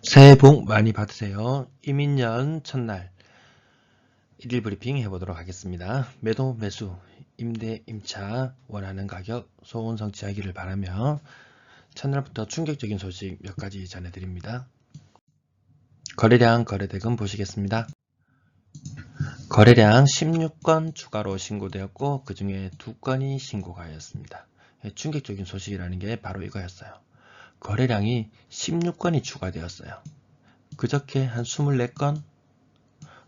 새해 복 많이 받으세요. 이민년 첫날 1일 브리핑 해보도록 하겠습니다. 매도, 매수, 임대, 임차, 원하는 가격, 소원 성취하기를 바라며 첫날부터 충격적인 소식 몇 가지 전해드립니다. 거래량, 거래대금 보시겠습니다. 거래량 16건 추가로 신고되었고 그 중에 2건이 신고가 하였습니다. 충격적인 소식이라는 게 바로 이거였어요. 거래량이 16건이 추가되었어요. 그저께 한 24건,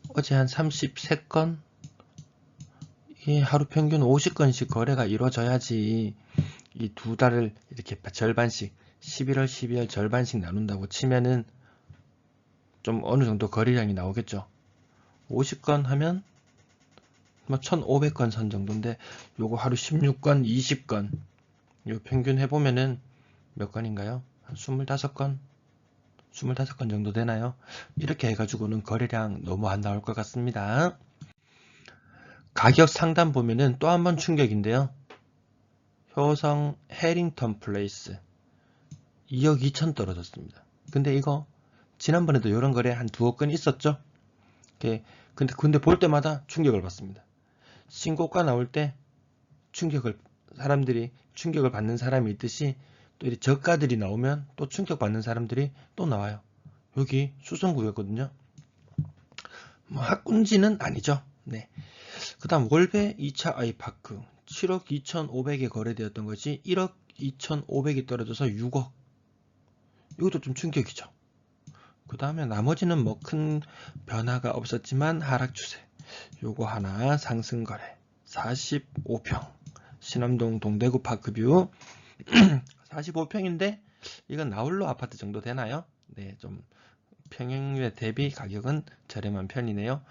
어제 한 33건, 이게 하루 평균 50건씩 거래가 이루어져야지 이 2달을 이렇게 절반씩 11월, 12월 절반씩 나눈다고 치면은 좀 어느 정도 거래량이 나오겠죠. 50건 하면 뭐 1500건 선 정도인데 요거 하루 16건, 20건 요 평균 해보면은 몇 건인가요? 한 25건? 25건 정도 되나요? 이렇게 해가지고는 거래량 너무 안 나올 것 같습니다. 가격 상단 보면은 또 한 번 충격인데요. 효성 해링턴 플레이스 2억 2천 떨어졌습니다. 근데 이거 지난번에도 이런 거래 한 2억 건 있었죠? 근데 볼 때마다 충격을 받습니다. 신고가 나올 때 사람들이 충격을 받는 사람이 있듯이 또 이 저가들이 나오면 또 충격받는 사람들이 또 나와요. 여기 수성구였거든요. 뭐 학군지는 아니죠. 네. 그 다음 월배 2차 아이파크 7억 2,500에 거래되었던 것이 1억 2,500이 떨어져서 6억. 이것도 좀 충격이죠. 그 다음에 나머지는 뭐 큰 변화가 없었지만 하락 추세. 요거 하나 상승 거래. 45평. 신암동 동대구 파크뷰 45평인데 이건 나홀로 아파트 정도 되나요? 네, 좀 평형에 대비 가격은 저렴한 편이네요.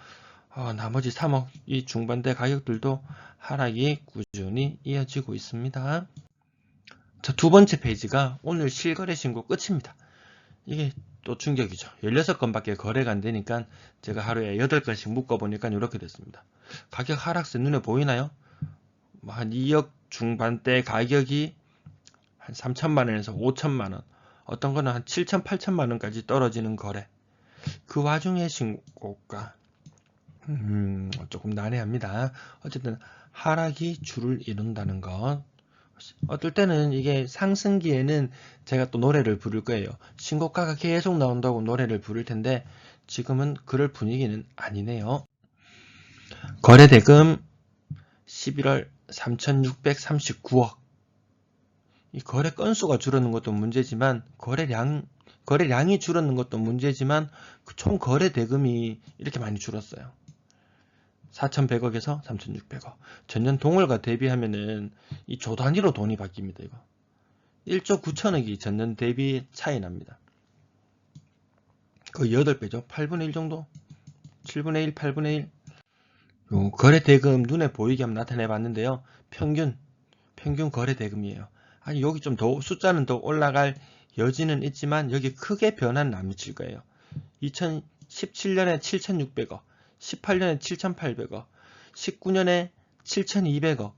나머지 3억 이 중반대 가격들도 하락이 꾸준히 이어지고 있습니다. 자, 두 번째 페이지가 오늘 실거래 신고 끝입니다. 이게 또 충격이죠. 16건밖에 거래가 안 되니까 제가 하루에 8건씩 묶어보니까 이렇게 됐습니다. 가격 하락세 눈에 보이나요? 한 2억 중반대 가격이 한 3천만원에서 5천만원, 어떤 거는 한 7천, 8천만원까지 떨어지는 거래. 그 와중에 신고가 조금 난해합니다. 어쨌든 하락이 주를 이룬다는 것. 어떨 때는 이게 상승기에는 제가 또 노래를 부를 거예요. 신고가가 계속 나온다고 노래를 부를 텐데 지금은 그럴 분위기는 아니네요. 거래대금 11월 3,639억. 이 거래 건수가 줄어드는 것도 문제지만 거래량이 줄어드는 것도 문제지만 총 거래 대금이 이렇게 많이 줄었어요. 4,100억에서 3,600억. 전년 동월과 대비하면은 이 조 단위로 돈이 바뀝니다. 이거 1조 9천억이 전년 대비 차이 납니다. 거의 8배죠. 8분의 1 정도? 7분의 1, 8분의 1. 요 거래 대금 눈에 보이게 한번 나타내 봤는데요. 평균 거래 대금이에요. 아니 여기 좀 더 숫자는 더 올라갈 여지는 있지만 여기 크게 변화는 안 미칠 거예요. 2017년에 7,600억, 18년에 7,800억, 19년에 7,200억.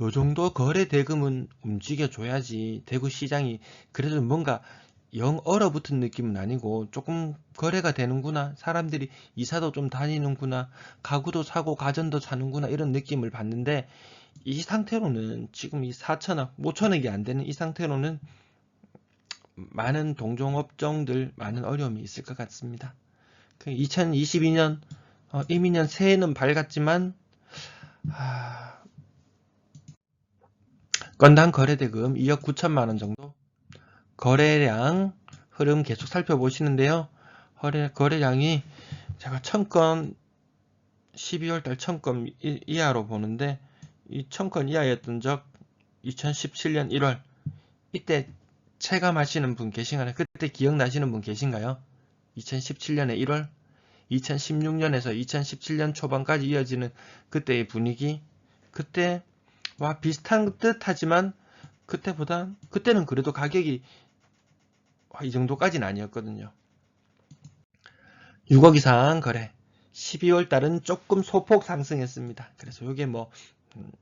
요 정도 거래 대금은 움직여줘야지 대구 시장이 그래도 뭔가 영 얼어붙은 느낌은 아니고 조금 거래가 되는구나, 사람들이 이사도 좀 다니는구나, 가구도 사고 가전도 사는구나 이런 느낌을 받는데 이 상태로는 지금 이 4천억, 5천억이 안 되는 이 상태로는 많은 동종업종들 많은 어려움이 있을 것 같습니다. 2022년 이민년 새해는 밝았지만 건당 거래대금 2억 9천만 원 정도. 거래량 흐름 계속 살펴보시는데요. 거래량이 제가 1000건 12월달 1000건 이하로 보는데 이 1000건 이하였던 적 2017년 1월 이때 체감하시는 분 계신가요? 그때 기억나시는 분 계신가요? 2017년에 1월 2016년에서 2017년 초반까지 이어지는 그때의 분위기, 그때와 비슷한 듯 하지만 그때는 그래도 가격이 이 정도까지는 아니었거든요. 6억 이상 거래. 12월 달은 조금 소폭 상승했습니다. 그래서 이게 뭐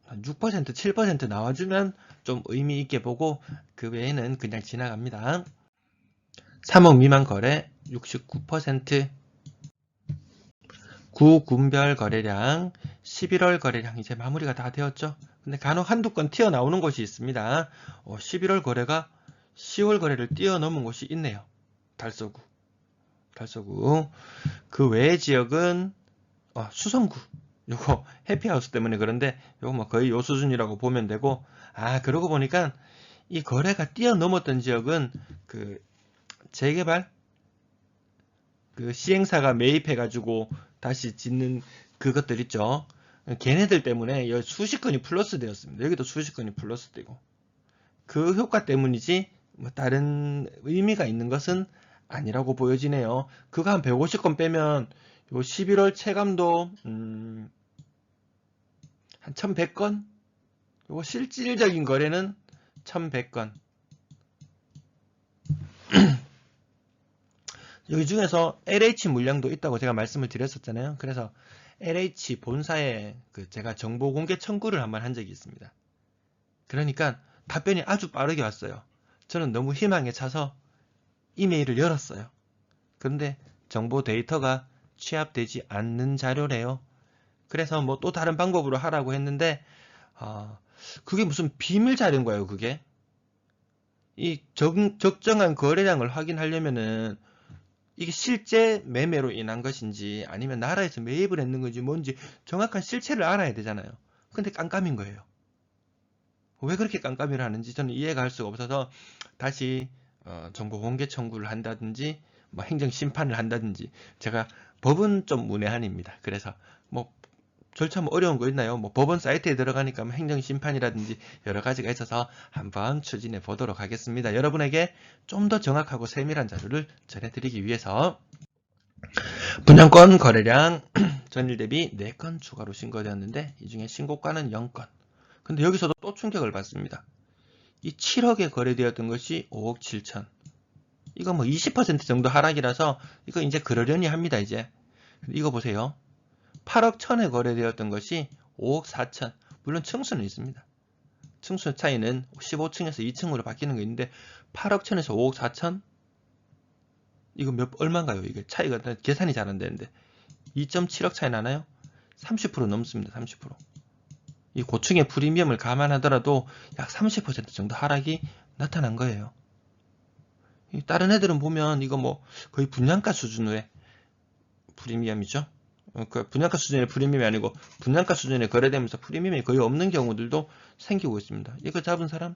6%, 7% 나와주면 좀 의미 있게 보고 그 외에는 그냥 지나갑니다. 3억 미만 거래 69%. 구군별 거래량 11월 거래량 이제 마무리가 다 되었죠. 근데 간혹 한두 건 튀어나오는 곳이 있습니다. 11월 거래가 10월 거래를 뛰어넘은 곳이 있네요. 달서구. 그 외의 지역은 수성구. 요거 해피하우스 때문에 그런데 요거 뭐 거의 요 수준이라고 보면 되고, 그러고 보니까 이 거래가 뛰어넘었던 지역은 그 재개발 그 시행사가 매입해가지고 다시 짓는 그것들 있죠. 걔네들 때문에 여기 수십 건이 플러스 되었습니다. 여기도 수십 건이 플러스 되고, 그 효과 때문이지 뭐 다른 의미가 있는 것은 아니라고 보여지네요. 그거 한 150건 빼면 요 11월 체감도 한 1100건? 요거 실질적인 거래는 1100건. 여기 중에서 LH 물량도 있다고 제가 말씀을 드렸었잖아요. 그래서 LH 본사에 제가 정보 공개 청구를 한번 한 적이 있습니다. 그러니까 답변이 아주 빠르게 왔어요. 저는 너무 희망에 차서 이메일을 열었어요. 그런데 정보 데이터가 취합되지 않는 자료래요. 그래서 뭐 또 다른 방법으로 하라고 했는데 그게 무슨 비밀 자료인 거예요. 그게 이 적정한 거래량을 확인하려면은 이게 실제 매매로 인한 것인지 아니면 나라에서 매입을 했는 건지 뭔지 정확한 실체를 알아야 되잖아요. 근데 깜깜인 거예요. 왜 그렇게 깜깜이를 하는지 저는 이해가 할 수가 없어서 다시 정보 공개 청구를 한다든지 뭐 행정 심판을 한다든지, 제가 법은 좀 문외한입니다. 그래서 뭐 절차 뭐 어려운 거 있나요? 뭐 법원 사이트에 들어가니까 뭐 행정 심판이라든지 여러 가지가 있어서 한번 추진해 보도록 하겠습니다. 여러분에게 좀 더 정확하고 세밀한 자료를 전해드리기 위해서 분양권 거래량 전일 대비 4건 추가로 신고되었는데 이 중에 신고가는 0건. 근데 여기서도 또 충격을 받습니다. 이 7억에 거래되었던 것이 5억 7천. 이거 뭐 20% 정도 하락이라서 이거 이제 그러려니 합니다. 이제 이거 보세요. 8억 1천에 거래되었던 것이 5억 4천. 물론 층수는 있습니다. 층수 차이는 15층에서 2층으로 바뀌는 게 있는데 8억 1천에서 5억 4천? 이거 얼마인가요? 이게 차이가 계산이 잘 안 되는데 2.7억 차이 나나요? 30% 넘습니다. 30%. 이 고층의 프리미엄을 감안하더라도 약 30% 정도 하락이 나타난 거예요. 다른 애들은 보면 이거 뭐 거의 분양가 수준의 프리미엄이죠. 그 분양가 수준의 프리미엄이 아니고 분양가 수준에 거래되면서 프리미엄이 거의 없는 경우들도 생기고 있습니다. 이거 잡은 사람,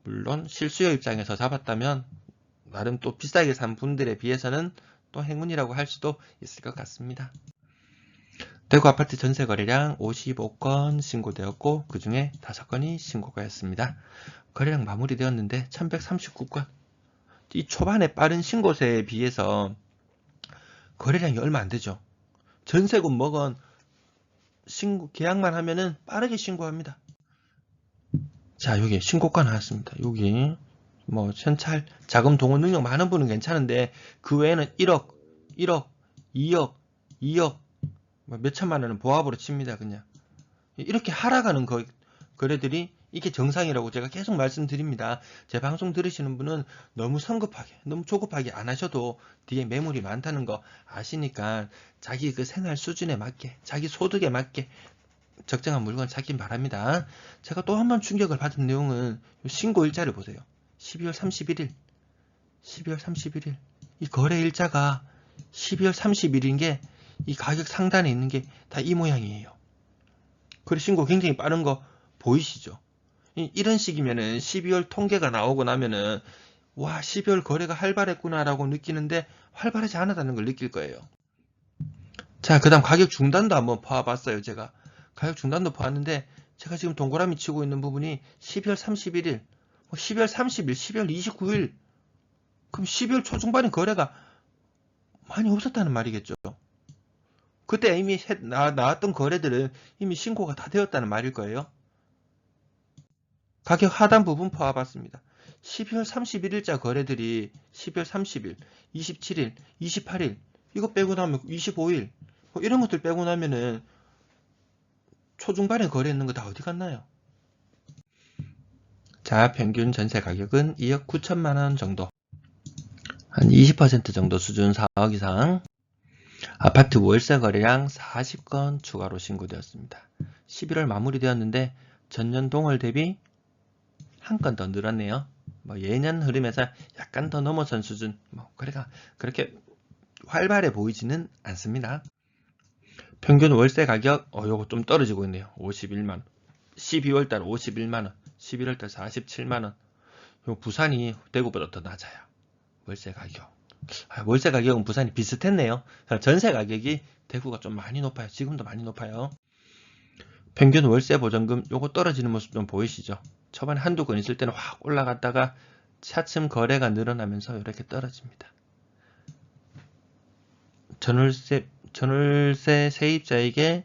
물론 실수요 입장에서 잡았다면 나름 또 비싸게 산 분들에 비해서는 또 행운이라고 할 수도 있을 것 같습니다. 대구 아파트 전세 거래량 55건 신고되었고 그 중에 5건이 신고가였습니다. 거래량 마무리되었는데 1139건. 이 초반에 빠른 신고세에 비해서 거래량이 얼마 안 되죠. 전세금 뭐건 계약만 하면은 빠르게 신고합니다. 자, 여기 신고가 나왔습니다. 여기 뭐 현찰 자금 동원 능력 많은 분은 괜찮은데 그 외에는 1억, 2억, 2억 몇 천만 원은 보합으로 칩니다. 그냥 이렇게 하락하는 거래들이 이게 정상이라고 제가 계속 말씀드립니다. 제 방송 들으시는 분은 너무 성급하게, 너무 조급하게 안 하셔도 뒤에 매물이 많다는 거 아시니까 자기 그 생활 수준에 맞게, 자기 소득에 맞게 적정한 물건 찾긴 바랍니다. 제가 또 한 번 충격을 받은 내용은 신고 일자를 보세요. 12월 31일. 이 거래 일자가 12월 30일인 게 이 가격 상단에 있는 게 다 이 모양이에요. 거래 신고 굉장히 빠른 거 보이시죠? 이런 식이면은 12월 통계가 나오고 나면은 와, 12월 거래가 활발했구나라고 느끼는데 활발하지 않았다는 걸 느낄 거예요. 자, 그 다음 가격 중단도 한번 봐봤어요. 제가 가격 중단도 봤는데 제가 지금 동그라미 치고 있는 부분이 12월 31일, 12월 30일, 12월 29일. 그럼 12월 초중반에 거래가 많이 없었다는 말이겠죠. 그때 이미 나왔던 거래들은 이미 신고가 다 되었다는 말일 거예요. 가격 하단 부분 봐봤습니다. 12월 31일자 거래들이 12월 30일, 27일, 28일 이거 빼고 나면 25일 이런 것들 빼고 나면은 초중반에 거래했는 거 다 어디 갔나요? 자, 평균 전세 가격은 2억 9천만 원 정도. 한 20% 정도 수준 4억 이상. 아파트 월세 거래량 40건 추가로 신고되었습니다. 11월 마무리되었는데 전년 동월 대비 한 건 더 늘었네요. 예년 흐름에서 약간 더 넘어선 수준. 그러니까 그렇게 활발해 보이지는 않습니다. 평균 월세 가격 요거 좀 떨어지고 있네요. 51만원. 12월달 51만원, 11월달 47만원. 부산이 대구보다 더 낮아요. 월세 가격. 월세 가격은 부산이 비슷했네요. 전세 가격이 대구가 좀 많이 높아요. 지금도 많이 높아요. 평균 월세 보전금 요거 떨어지는 모습 좀 보이시죠? 초반에 한두 건 있을 때는 확 올라갔다가 차츰 거래가 늘어나면서 이렇게 떨어집니다. 전월세 세입자에게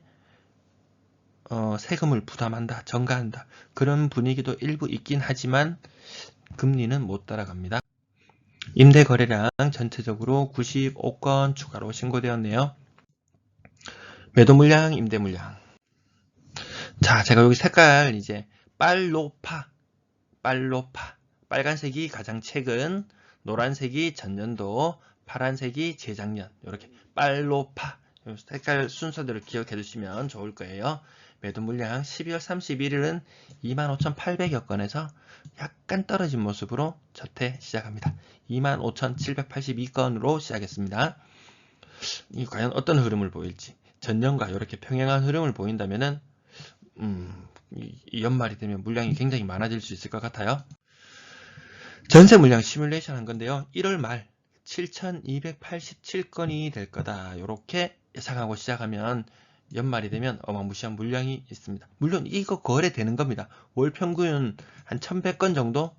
세금을 부담한다, 전가한다. 그런 분위기도 일부 있긴 하지만 금리는 못 따라갑니다. 임대 거래량 전체적으로 95건 추가로 신고되었네요. 매도 물량, 임대 물량. 자, 제가 여기 색깔 이제 빨로파, 빨간색이 가장 최근, 노란색이 전년도, 파란색이 재작년. 이렇게 빨로파. 색깔 순서대로 기억해 두시면 좋을 거예요. 매도 물량 12월 31일은 25,800여 건에서 약간 떨어진 모습으로 첫해 시작합니다. 25,782건으로 시작했습니다. 이 과연 어떤 흐름을 보일지, 전년과 이렇게 평행한 흐름을 보인다면은 이 연말이 되면 물량이 굉장히 많아질 수 있을 것 같아요. 전세 물량 시뮬레이션 한 건데요. 1월 말 7,287건이 될 거다. 이렇게 예상하고 시작하면 연말이 되면 어마무시한 물량이 있습니다. 물론 이거 거래되는 겁니다. 월 평균 한 1,100건 정도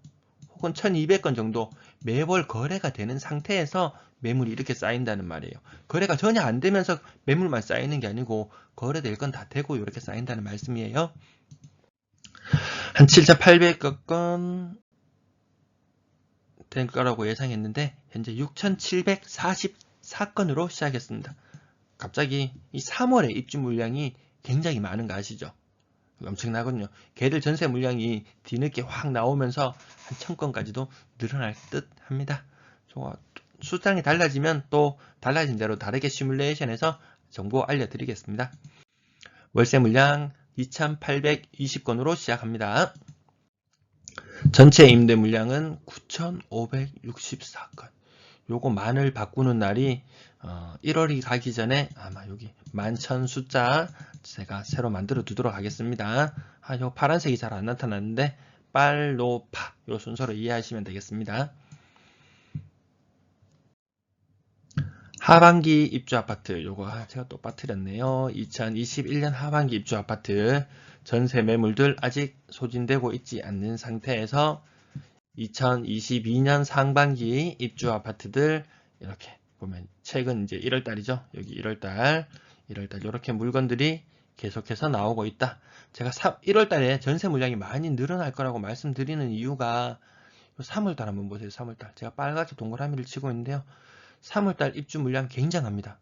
혹은 1,200건 정도 매월 거래가 되는 상태에서 매물이 이렇게 쌓인다는 말이에요. 거래가 전혀 안 되면서 매물만 쌓이는 게 아니고 거래될 건 다 되고 이렇게 쌓인다는 말씀이에요. 한 7,800건 될 거라고 예상했는데 현재 6,744건으로 시작했습니다. 갑자기 이 3월에 입주 물량이 굉장히 많은 거 아시죠? 엄청나거든요. 걔들 전세 물량이 뒤늦게 확 나오면서 한 1,000건까지도 늘어날 듯 합니다. 수장이 달라지면 또 달라진 대로 다르게 시뮬레이션해서 정보 알려드리겠습니다. 월세 물량 2,820건으로 시작합니다. 전체 임대 물량은 9,564건. 요거 만을 바꾸는 날이 1월이 가기 전에 아마 여기 11,000 숫자 제가 새로 만들어 두도록 하겠습니다. 요 파란색이 잘 안 나타나는데 빨로파 요 순서로 이해하시면 되겠습니다. 하반기 입주 아파트 요거 제가 또 빠뜨렸네요. 2021년 하반기 입주 아파트 전세 매물들 아직 소진되고 있지 않는 상태에서 2022년 상반기 입주 아파트들 이렇게 보면 최근 이제 1월달이죠. 여기 1월달 이렇게 물건들이 계속해서 나오고 있다. 제가 1월달에 전세 물량이 많이 늘어날 거라고 말씀드리는 이유가 3월달 한번 보세요. 3월달 제가 빨갛게 동그라미를 치고 있는데요. 3월달 입주 물량 굉장합니다.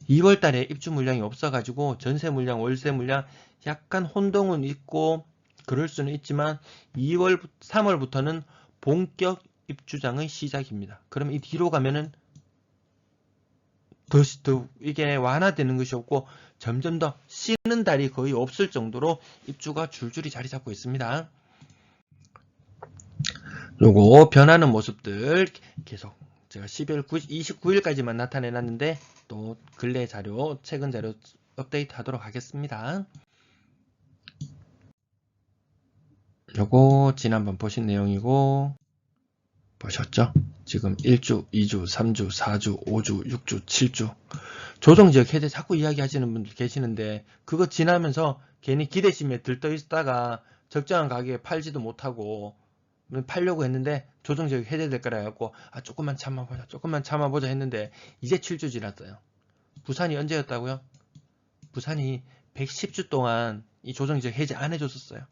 2월달에 입주 물량이 없어가지고 전세 물량, 월세 물량 약간 혼동은 있고 그럴 수는 있지만 3월부터는 본격 입주장의 시작입니다. 그럼 이 뒤로 가면은 더 이게 완화되는 것이 없고 점점 더 쉬는 달이 거의 없을 정도로 입주가 줄줄이 자리 잡고 있습니다. 요거 변하는 모습들 계속 제가 12월 29일까지만 나타내놨는데 또 근래 자료, 최근 자료 업데이트 하도록 하겠습니다. 요거 지난번 보신 내용이고 보셨죠? 지금 1주, 2주, 3주, 4주, 5주, 6주, 7주 조정지역 해제 자꾸 이야기하시는 분들 계시는데 그거 지나면서 괜히 기대심에 들떠 있다가 적정한 가격에 팔지도 못하고 팔려고 했는데 조정지역 해제될 거라 해갖고 조금만 참아보자 했는데 이제 7주 지났어요. 부산이 언제였다고요? 부산이 110주 동안 이 조정지역 해제 안 해줬었어요.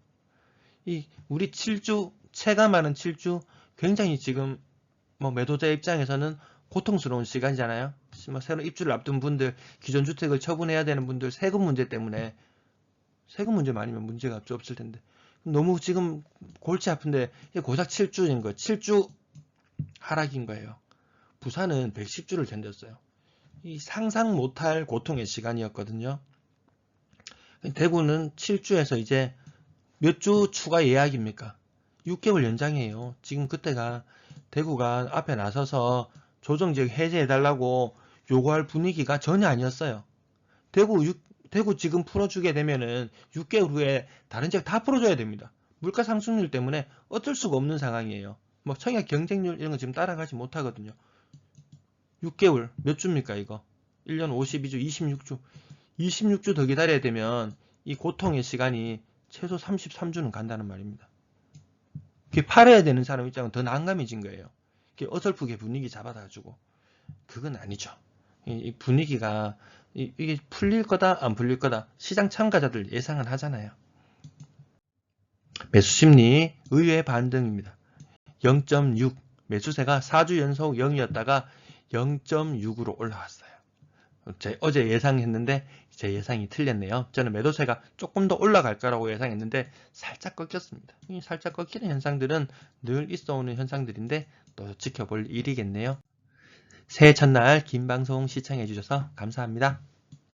우리 7주 체감하는 7주 굉장히 지금 매도자 입장에서는 고통스러운 시간이잖아요. 새로 입주를 앞둔 분들, 기존 주택을 처분해야 되는 분들 세금 문제 때문에 세금 문제만 아니면 문제가 없을 텐데 너무 지금 골치 아픈데 고작 7주인 거예요. 7주 하락인 거예요. 부산은 110주를 견뎠어요. 이 상상 못할 고통의 시간이었거든요. 대구는 7주에서 이제 몇 주 추가 예약입니까? 6개월 연장이에요. 지금 그때가 대구가 앞에 나서서 조정지역 해제해달라고 요구할 분위기가 전혀 아니었어요. 대구 지금 풀어주게 되면은 6개월 후에 다른 지역 다 풀어줘야 됩니다. 물가 상승률 때문에 어쩔 수가 없는 상황이에요. 뭐 청약 경쟁률 이런 거 지금 따라가지 못하거든요. 6개월 몇 주입니까 이거? 1년 52주, 26주. 26주 더 기다려야 되면 이 고통의 시간이 최소 33주는 간다는 말입니다. 팔아야 되는 사람 입장은 더 난감해진 거예요. 어설프게 분위기 잡아가지고. 그건 아니죠. 이 분위기가 이게 풀릴 거다 안 풀릴 거다 시장 참가자들 예상은 하잖아요. 매수심리 의외의 반등입니다. 0.6 매수세가 4주 연속 0이었다가 0.6으로 올라왔어요. 어제 예상했는데 제 예상이 틀렸네요. 저는 매도세가 조금 더 올라갈 거라고 예상했는데 살짝 꺾였습니다. 이 살짝 꺾이는 현상들은 늘 있어오는 현상들인데 또 지켜볼 일이겠네요. 새해 첫날 긴 방송 시청해 주셔서 감사합니다.